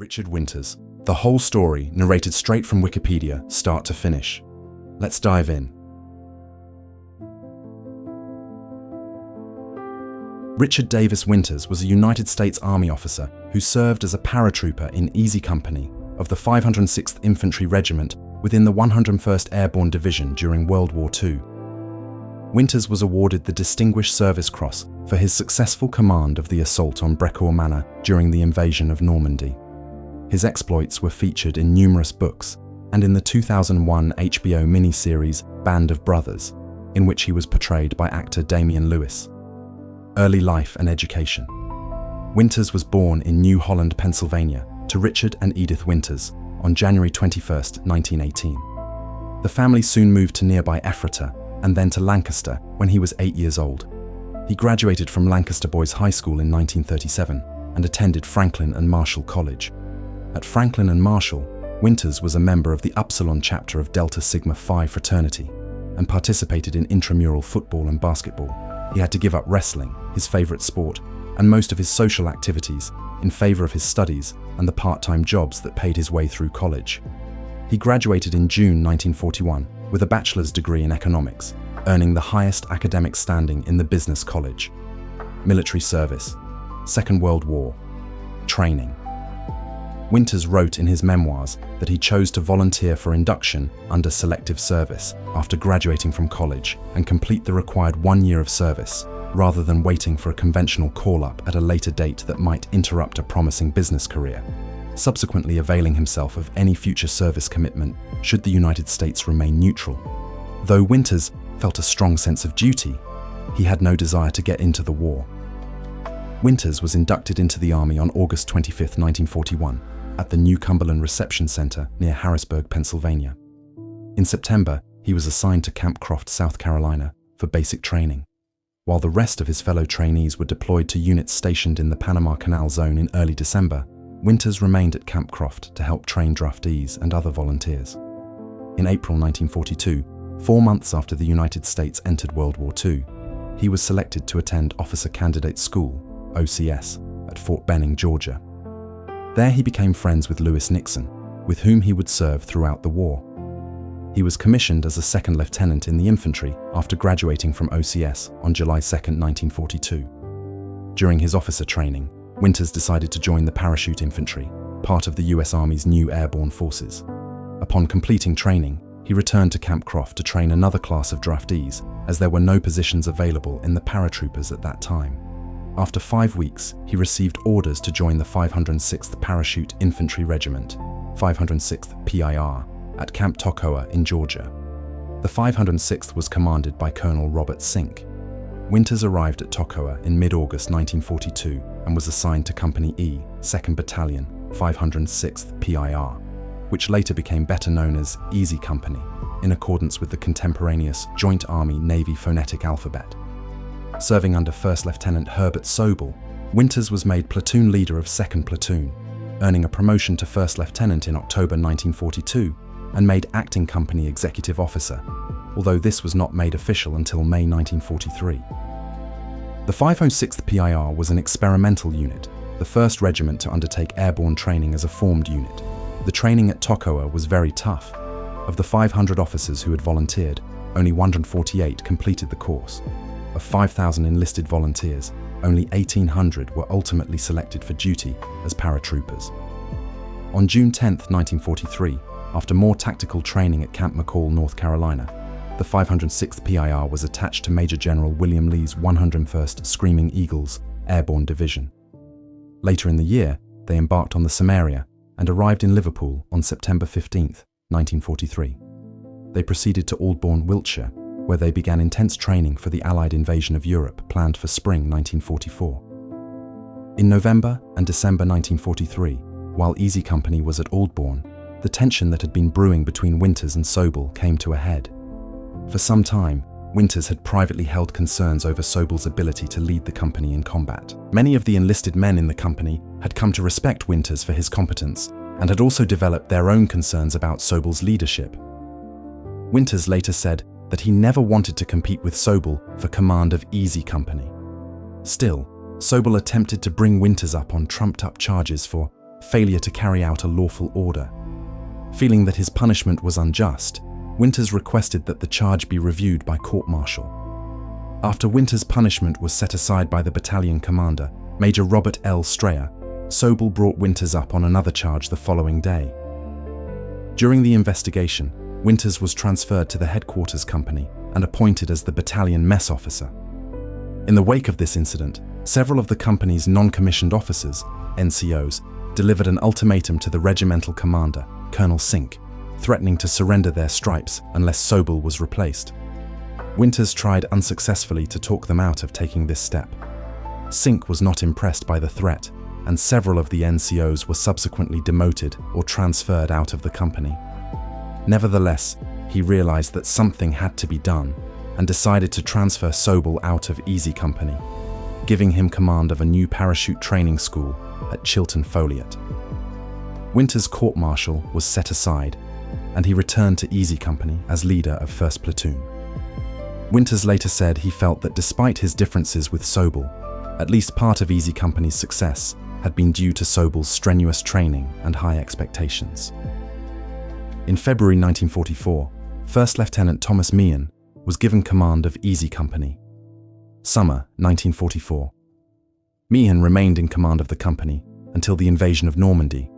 Richard Winters. The whole story, narrated straight from Wikipedia, start to finish. Let's dive in. Richard Davis Winters was a United States Army officer who served as a paratrooper in Easy Company of the 506th Infantry Regiment within the 101st Airborne Division during World War II. Winters was awarded the Distinguished Service Cross for his successful command of the assault on Brecourt Manor during the invasion of Normandy. His exploits were featured in numerous books and in the 2001 HBO miniseries Band of Brothers, in which he was portrayed by actor Damian Lewis. Early life and education. Winters was born in New Holland, Pennsylvania, to Richard and Edith Winters on January 21, 1918. The family soon moved to nearby Ephrata and then to Lancaster when he was 8 years old. He graduated from Lancaster Boys High School in 1937 and attended Franklin and Marshall College. At Franklin and Marshall, Winters was a member of the Upsilon chapter of Delta Sigma Phi fraternity and participated in intramural football and basketball. He had to give up wrestling, his favorite sport, and most of his social activities in favor of his studies and the part-time jobs that paid his way through college. He graduated in June 1941 with a bachelor's degree in economics, earning the highest academic standing in the business college. Military service, Second World War, training. Winters wrote in his memoirs that he chose to volunteer for induction under selective service after graduating from college and complete the required 1 year of service, rather than waiting for a conventional call-up at a later date that might interrupt a promising business career, subsequently availing himself of any future service commitment should the United States remain neutral. Though Winters felt a strong sense of duty, he had no desire to get into the war. Winters was inducted into the Army on August 25, 1941, at the New Cumberland Reception Center near Harrisburg, Pennsylvania. In September, he was assigned to Camp Croft, South Carolina, for basic training. While the rest of his fellow trainees were deployed to units stationed in the Panama Canal Zone in early December, Winters remained at Camp Croft to help train draftees and other volunteers. In April 1942, 4 months after the United States entered World War II, he was selected to attend Officer Candidate School, OCS, at Fort Benning, Georgia. There he became friends with Lewis Nixon, with whom he would serve throughout the war. He was commissioned as a second lieutenant in the infantry after graduating from OCS on July 2, 1942. During his officer training, Winters decided to join the parachute infantry, part of the US Army's new airborne forces. Upon completing training, he returned to Camp Croft to train another class of draftees, as there were no positions available in the paratroopers at that time. After 5 weeks, he received orders to join the 506th Parachute Infantry Regiment, 506th PIR, at Camp Toccoa in Georgia. The 506th was commanded by Colonel Robert Sink. Winters arrived at Toccoa in mid-August 1942 and was assigned to Company E, 2nd Battalion, 506th PIR, which later became better known as Easy Company, in accordance with the contemporaneous Joint Army-Navy phonetic alphabet. Serving under First Lieutenant Herbert Sobel, Winters was made platoon leader of 2nd Platoon, earning a promotion to First Lieutenant in October 1942 and made acting company executive officer, although this was not made official until May 1943. The 506th PIR was an experimental unit, the first regiment to undertake airborne training as a formed unit. The training at Toccoa was very tough. Of the 500 officers who had volunteered, only 148 completed the course. Of 5,000 enlisted volunteers, only 1,800 were ultimately selected for duty as paratroopers. On June 10, 1943, after more tactical training at Camp McCall, North Carolina, the 506th PIR was attached to Major General William Lee's 101st Screaming Eagles Airborne Division. Later in the year, they embarked on the Samaria and arrived in Liverpool on September 15, 1943. They proceeded to Aldbourne, Wiltshire, where they began intense training for the Allied invasion of Europe planned for spring 1944. In November and December 1943, while Easy Company was at Aldbourne, the tension that had been brewing between Winters and Sobel came to a head. For some time, Winters had privately held concerns over Sobel's ability to lead the company in combat. Many of the enlisted men in the company had come to respect Winters for his competence and had also developed their own concerns about Sobel's leadership. Winters later said that he never wanted to compete with Sobel for command of Easy Company. Still, Sobel attempted to bring Winters up on trumped-up charges for failure to carry out a lawful order. Feeling that his punishment was unjust, Winters requested that the charge be reviewed by court-martial. After Winters' punishment was set aside by the battalion commander, Major Robert L. Strayer, Sobel brought Winters up on another charge the following day. During the investigation, Winters was transferred to the headquarters company and appointed as the battalion mess officer. In the wake of this incident, several of the company's non-commissioned officers, NCOs, delivered an ultimatum to the regimental commander, Colonel Sink, threatening to surrender their stripes unless Sobel was replaced. Winters tried unsuccessfully to talk them out of taking this step. Sink was not impressed by the threat, and several of the NCOs were subsequently demoted or transferred out of the company. Nevertheless, he realized that something had to be done and decided to transfer Sobel out of Easy Company, giving him command of a new parachute training school at Chilton Foliot. Winters' court-martial was set aside, and he returned to Easy Company as leader of 1st Platoon. Winters later said he felt that despite his differences with Sobel, at least part of Easy Company's success had been due to Sobel's strenuous training and high expectations. In February 1944, First Lieutenant Thomas Meehan was given command of Easy Company. Summer 1944. Meehan remained in command of the company until the invasion of Normandy,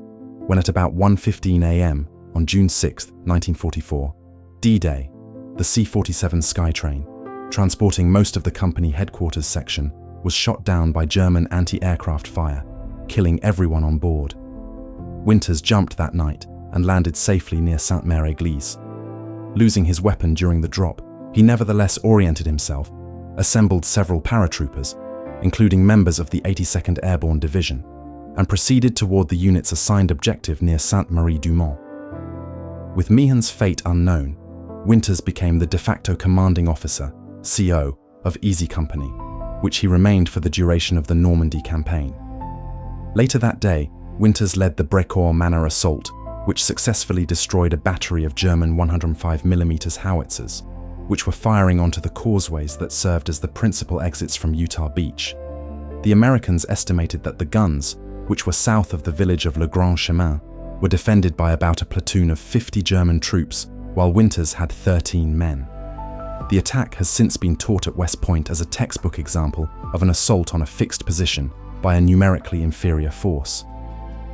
when at about 1:15 a.m. on June 6, 1944, D-Day, the C-47 Skytrain, transporting most of the company headquarters section, was shot down by German anti-aircraft fire, killing everyone on board. Winters jumped that night and landed safely near Sainte-Mère-Église. Losing his weapon during the drop, he nevertheless oriented himself, assembled several paratroopers, including members of the 82nd Airborne Division, and proceeded toward the unit's assigned objective near Sainte-Marie-du-Mont. With Meehan's fate unknown, Winters became the de facto commanding officer, CO, of Easy Company, which he remained for the duration of the Normandy campaign. Later that day, Winters led the Brécourt Manor assault, which successfully destroyed a battery of German 105mm howitzers, which were firing onto the causeways that served as the principal exits from Utah Beach. The Americans estimated that the guns, which were south of the village of Le Grand Chemin, were defended by about a platoon of 50 German troops, while Winters had 13 men. The attack has since been taught at West Point as a textbook example of an assault on a fixed position by a numerically inferior force.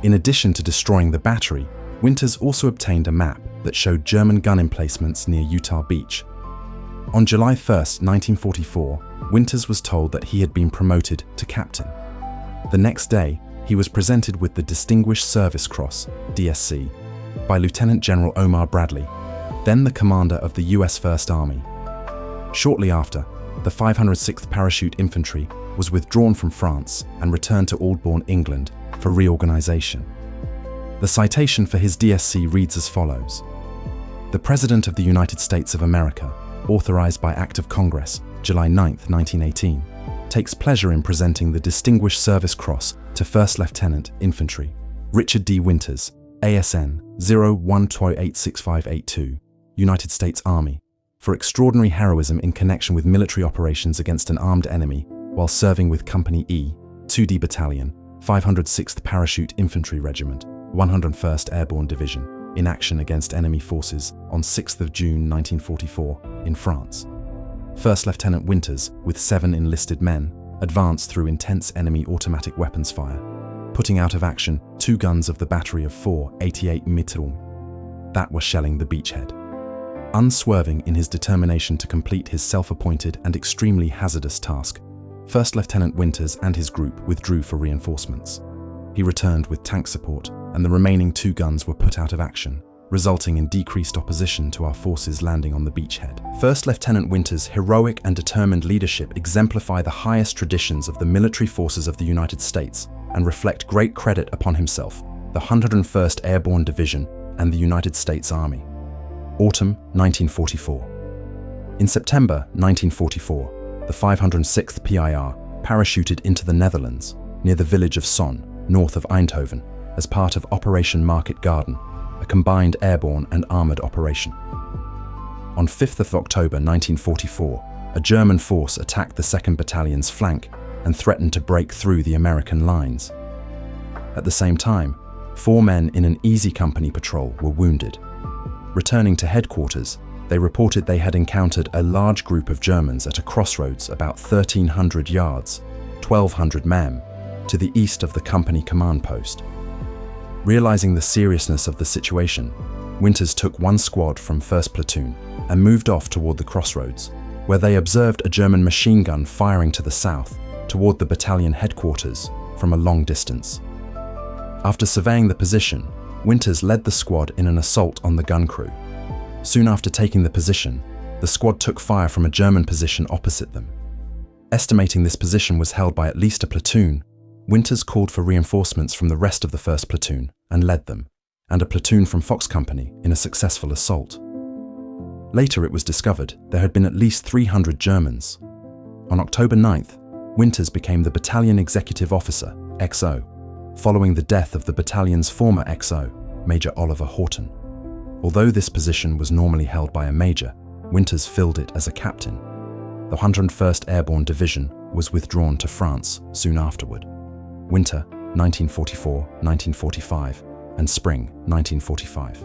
In addition to destroying the battery, Winters also obtained a map that showed German gun emplacements near Utah Beach. On July 1, 1944, Winters was told that he had been promoted to captain. The next day, he was presented with the Distinguished Service Cross, DSC, by Lieutenant General Omar Bradley, then the commander of the U.S. First Army. Shortly after, the 506th Parachute Infantry was withdrawn from France and returned to Aldbourne, England, for reorganization. The citation for his DSC reads as follows: "The President of the United States of America, authorized by Act of Congress, July 9, 1918, takes pleasure in presenting the Distinguished Service Cross to First Lieutenant Infantry Richard D. Winters, ASN 01286582, United States Army, for extraordinary heroism in connection with military operations against an armed enemy while serving with Company E, 2D Battalion, 506th Parachute Infantry Regiment, 101st Airborne Division, in action against enemy forces on 6th of June 1944 in France. First Lieutenant Winters, with 7 enlisted men, advanced through intense enemy automatic weapons fire, putting out of action 2 guns of the battery of 4 88mm that were shelling the beachhead. Unswerving in his determination to complete his self-appointed and extremely hazardous task, First Lieutenant Winters and his group withdrew for reinforcements. He returned with tank support, and the remaining 2 guns were put out of action, resulting in decreased opposition to our forces landing on the beachhead. First Lieutenant Winters' heroic and determined leadership exemplify the highest traditions of the military forces of the United States and reflect great credit upon himself, the 101st Airborne Division, and the United States Army." Autumn 1944. In September 1944, the 506th PIR parachuted into the Netherlands, near the village of Son, north of Eindhoven, as part of Operation Market Garden, a combined airborne and armoured operation. On 5th of October 1944, a German force attacked the 2nd Battalion's flank and threatened to break through the American lines. At the same time, 4 men in an Easy Company patrol were wounded. Returning to headquarters, they reported they had encountered a large group of Germans at a crossroads about 1,300 yards, 1,200 m, to the east of the company command post. Realizing the seriousness of the situation, Winters took one squad from 1st Platoon and moved off toward the crossroads, where they observed a German machine gun firing to the south toward the battalion headquarters from a long distance. After surveying the position, Winters led the squad in an assault on the gun crew. Soon after taking the position, the squad took fire from a German position opposite them. Estimating this position was held by at least a platoon, Winters called for reinforcements from the rest of the 1st Platoon and led them, and a platoon from Fox Company in a successful assault. Later it was discovered there had been at least 300 Germans. On October 9th, Winters became the battalion executive officer, XO, following the death of the battalion's former XO, Major Oliver Horton. Although this position was normally held by a major, Winters filled it as a captain. The 101st Airborne Division was withdrawn to France soon afterward. Winter 1944-1945 and spring 1945.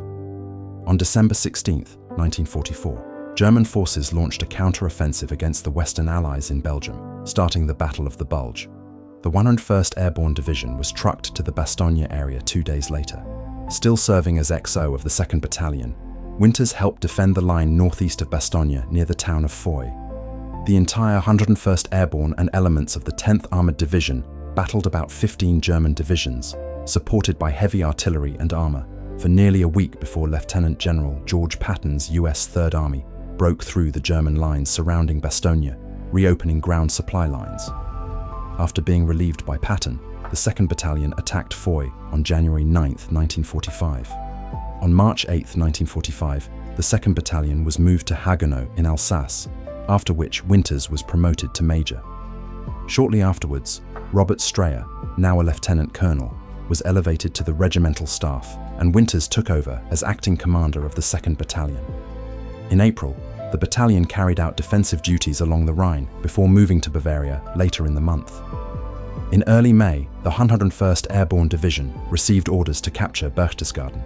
On December 16, 1944, German forces launched a counter-offensive against the Western Allies in Belgium, starting the Battle of the Bulge. The 101st Airborne Division was trucked to the Bastogne area 2 days later. Still serving as XO of the 2nd Battalion, Winters helped defend the line northeast of Bastogne near the town of Foy. The entire 101st Airborne and elements of the 10th Armoured Division battled about 15 German divisions, supported by heavy artillery and armour, for nearly a week before Lieutenant General George Patton's US Third Army broke through the German lines surrounding Bastogne, reopening ground supply lines. After being relieved by Patton, the 2nd Battalion attacked Foy on January 9, 1945. On March 8, 1945, the 2nd Battalion was moved to Haguenau in Alsace, after which Winters was promoted to Major. Shortly afterwards, Robert Strayer, now a Lieutenant Colonel, was elevated to the regimental staff, and Winters took over as acting commander of the 2nd Battalion. In April, the battalion carried out defensive duties along the Rhine before moving to Bavaria later in the month. In early May, the 101st Airborne Division received orders to capture Berchtesgaden.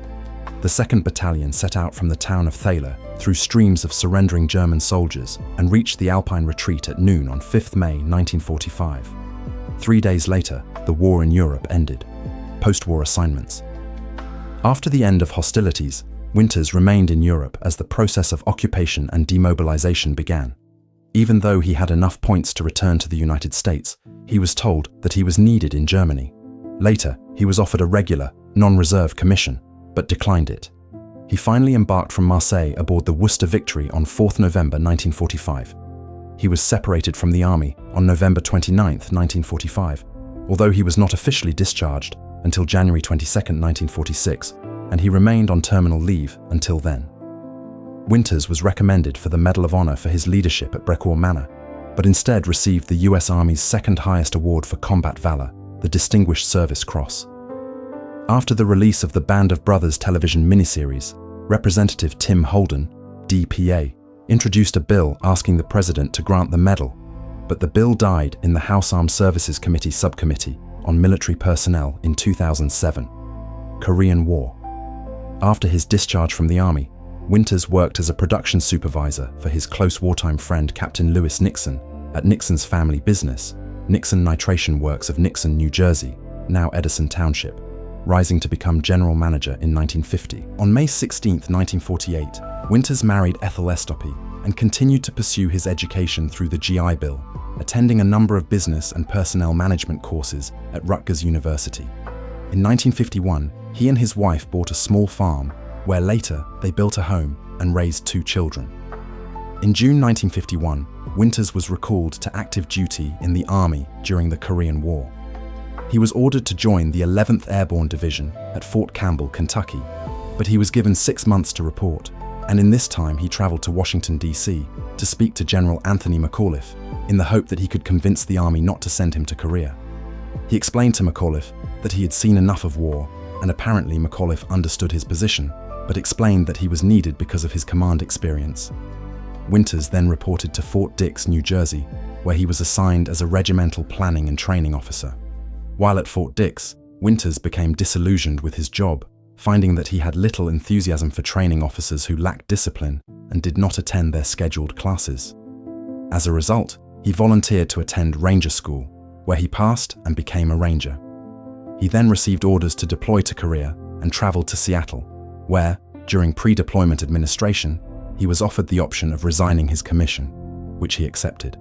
The 2nd Battalion set out from the town of Thaler through streams of surrendering German soldiers and reached the Alpine retreat at noon on 5 May 1945. 3 days later, the war in Europe ended. Post-war assignments. After the end of hostilities, Winters remained in Europe as the process of occupation and demobilization began. Even though he had enough points to return to the United States, he was told that he was needed in Germany. Later, he was offered a regular, non-reserve commission, but declined it. He finally embarked from Marseille aboard the Worcester Victory on 4 November 1945. He was separated from the army on November 29, 1945, although he was not officially discharged until January 22, 1946, and he remained on terminal leave until then. Winters was recommended for the Medal of Honor for his leadership at Brecourt Manor, but instead received the US Army's second highest award for combat valor, the Distinguished Service Cross. After the release of the Band of Brothers television miniseries, Representative Tim Holden, DPA, introduced a bill asking the president to grant the medal, but the bill died in the House Armed Services Committee Subcommittee on Military Personnel in 2007. Korean War. After his discharge from the Army, Winters worked as a production supervisor for his close wartime friend Captain Lewis Nixon at Nixon's family business, Nixon Nitration Works of Nixon, New Jersey, now Edison Township, rising to become general manager in 1950. On May 16, 1948, Winters married Ethel Estopy and continued to pursue his education through the GI Bill, attending a number of business and personnel management courses at Rutgers University. In 1951, he and his wife bought a small farm, where later they built a home and raised 2 children. In June 1951, Winters was recalled to active duty in the Army during the Korean War. He was ordered to join the 11th Airborne Division at Fort Campbell, Kentucky, but he was given 6 months to report, and in this time he traveled to Washington, D.C. to speak to General Anthony McAuliffe in the hope that he could convince the Army not to send him to Korea. He explained to McAuliffe that he had seen enough of war, and apparently McAuliffe understood his position, but explained that he was needed because of his command experience. Winters then reported to Fort Dix, New Jersey, where he was assigned as a regimental planning and training officer. While at Fort Dix, Winters became disillusioned with his job, finding that he had little enthusiasm for training officers who lacked discipline and did not attend their scheduled classes. As a result, he volunteered to attend Ranger School, where he passed and became a ranger. He then received orders to deploy to Korea and traveled to Seattle, where, during pre-deployment administration, he was offered the option of resigning his commission, which he accepted.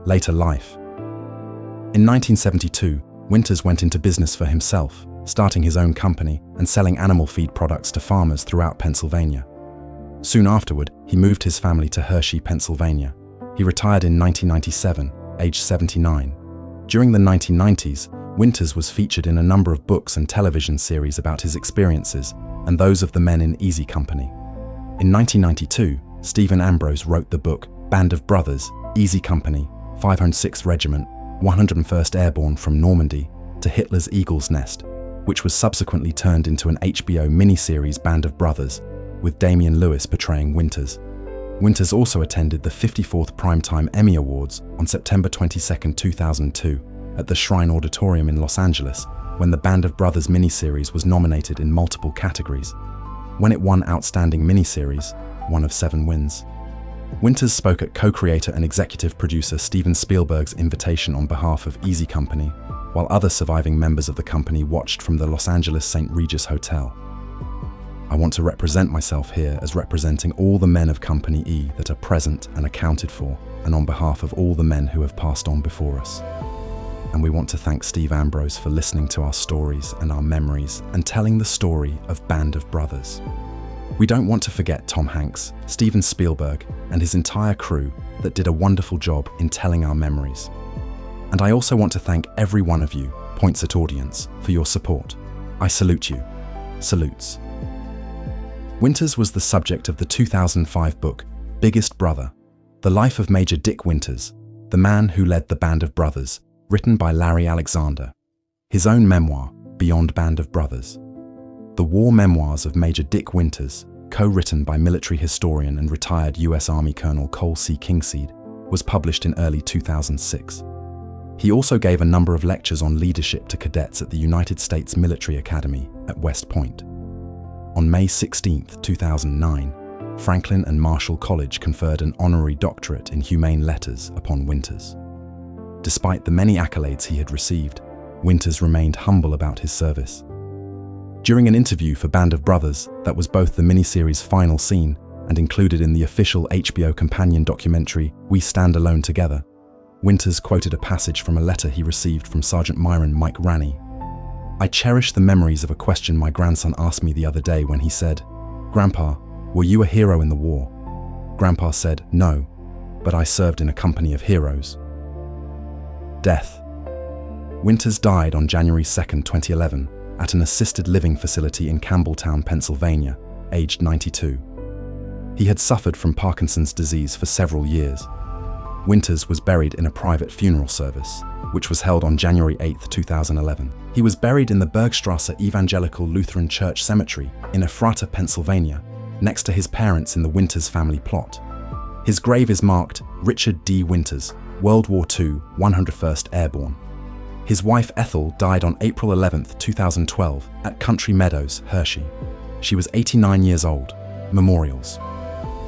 Later life. In 1972, Winters went into business for himself, starting his own company and selling animal feed products to farmers throughout Pennsylvania. Soon afterward, he moved his family to Hershey, Pennsylvania. He retired in 1997, aged 79. During the 1990s, Winters was featured in a number of books and television series about his experiences and those of the men in Easy Company. In 1992, Stephen Ambrose wrote the book Band of Brothers, Easy Company, 506th Regiment, 101st Airborne from Normandy to Hitler's Eagle's Nest, which was subsequently turned into an HBO miniseries Band of Brothers, with Damian Lewis portraying Winters. Winters also attended the 54th Primetime Emmy Awards on September 22, 2002, at the Shrine Auditorium in Los Angeles, when the Band of Brothers miniseries was nominated in multiple categories. When it won Outstanding Miniseries, one of 7 wins. Winters spoke at co-creator and executive producer Steven Spielberg's invitation on behalf of Easy Company, while other surviving members of the company watched from the Los Angeles St. Regis Hotel. I want to represent myself here as representing all the men of Company E that are present and accounted for, and on behalf of all the men who have passed on before us. And we want to thank Steve Ambrose for listening to our stories and our memories and telling the story of Band of Brothers. We don't want to forget Tom Hanks, Steven Spielberg, and his entire crew that did a wonderful job in telling our memories. And I also want to thank every one of you, Points at Audience, for your support. I salute you. Salutes. Winters was the subject of the 2005 book, Biggest Brother, The Life of Major Dick Winters, the man who led the Band of Brothers, written by Larry Alexander. His own memoir, Beyond Band of Brothers. The War Memoirs of Major Dick Winters, co-written by military historian and retired U.S. Army Colonel Cole C. Kingseed, was published in early 2006. He also gave a number of lectures on leadership to cadets at the United States Military Academy at West Point. On May 16, 2009, Franklin and Marshall College conferred an honorary doctorate in humane letters upon Winters. Despite the many accolades he had received, Winters remained humble about his service. During an interview for Band of Brothers that was both the miniseries' final scene and included in the official HBO companion documentary We Stand Alone Together, Winters quoted a passage from a letter he received from Sergeant Myron Mike Ranney. I cherish the memories of a question my grandson asked me the other day when he said, "Grandpa, were you a hero in the war?" Grandpa said, "No, but I served in a company of heroes." Death. Winters died on January 2, 2011, at an assisted living facility in Campbelltown, Pennsylvania, aged 92. He had suffered from Parkinson's disease for several years. Winters was buried in a private funeral service, which was held on January 8, 2011. He was buried in the Bergstrasse Evangelical Lutheran Church Cemetery in Ephrata, Pennsylvania, next to his parents in the Winters family plot. His grave is marked Richard D. Winters, World War II, 101st Airborne. His wife Ethel died on April 11, 2012, at Country Meadows, Hershey. She was 89 years old. Memorials.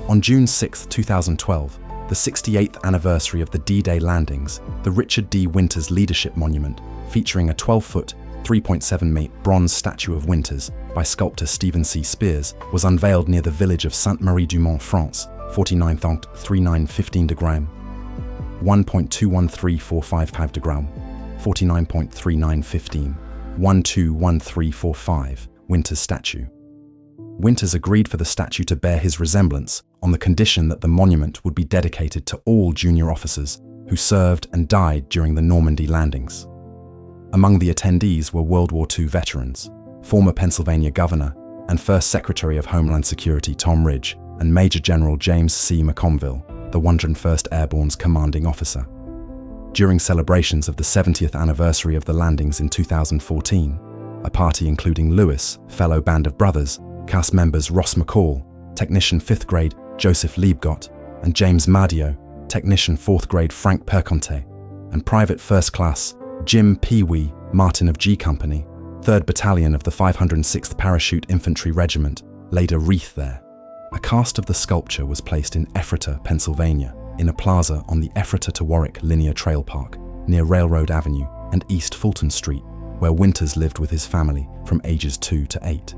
On June 6, 2012, the 68th anniversary of the D-Day landings, the Richard D. Winters Leadership Monument, featuring a 12-foot, 3.7-meter bronze statue of Winters by sculptor Stephen C. Spears, was unveiled near the village of Sainte-Marie-du-Mont, France, 49.3915 degram, 1.213455 degram, 49.3915, 121345, Winters statue. Winters agreed for the statue to bear his resemblance on the condition that the monument would be dedicated to all junior officers who served and died during the Normandy landings. Among the attendees were World War II veterans, former Pennsylvania Governor and First Secretary of Homeland Security Tom Ridge, and Major General James C. McConville, the 101st Airborne's commanding officer. During celebrations of the 70th anniversary of the landings in 2014, a party including Lewis, fellow Band of Brothers, cast members Ross McCall, technician 5th grade Joseph Liebgott, and James Madio, technician 4th grade Frank Perconte, and Private First Class Jim Pee Wee Martin of G Company, 3rd Battalion of the 506th Parachute Infantry Regiment, laid a wreath there. A cast of the sculpture was placed in Ephrata, Pennsylvania, in a plaza on the Ephrata to Warwick Linear Trail Park, near Railroad Avenue and East Fulton Street, where Winters lived with his family from ages 2 to 8.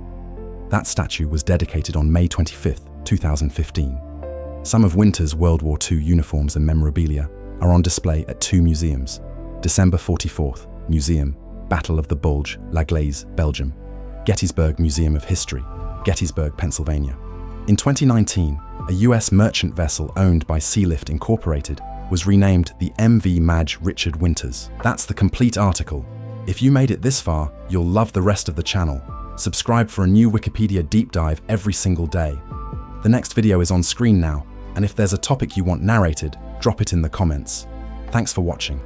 That statue was dedicated on May 25, 2015. Some of Winters' World War II uniforms and memorabilia are on display at 2 museums. December 44th Museum, Battle of the Bulge, La Glaise, Belgium. Gettysburg Museum of History, Gettysburg, Pennsylvania. In 2019, a US merchant vessel owned by Sealift Incorporated was renamed the MV Madge Richard Winters. That's the complete article. If you made it this far, you'll love the rest of the channel. Subscribe for a new Wikipedia deep dive every single day. The next video is on screen now, and if there's a topic you want narrated, drop it in the comments. Thanks for watching.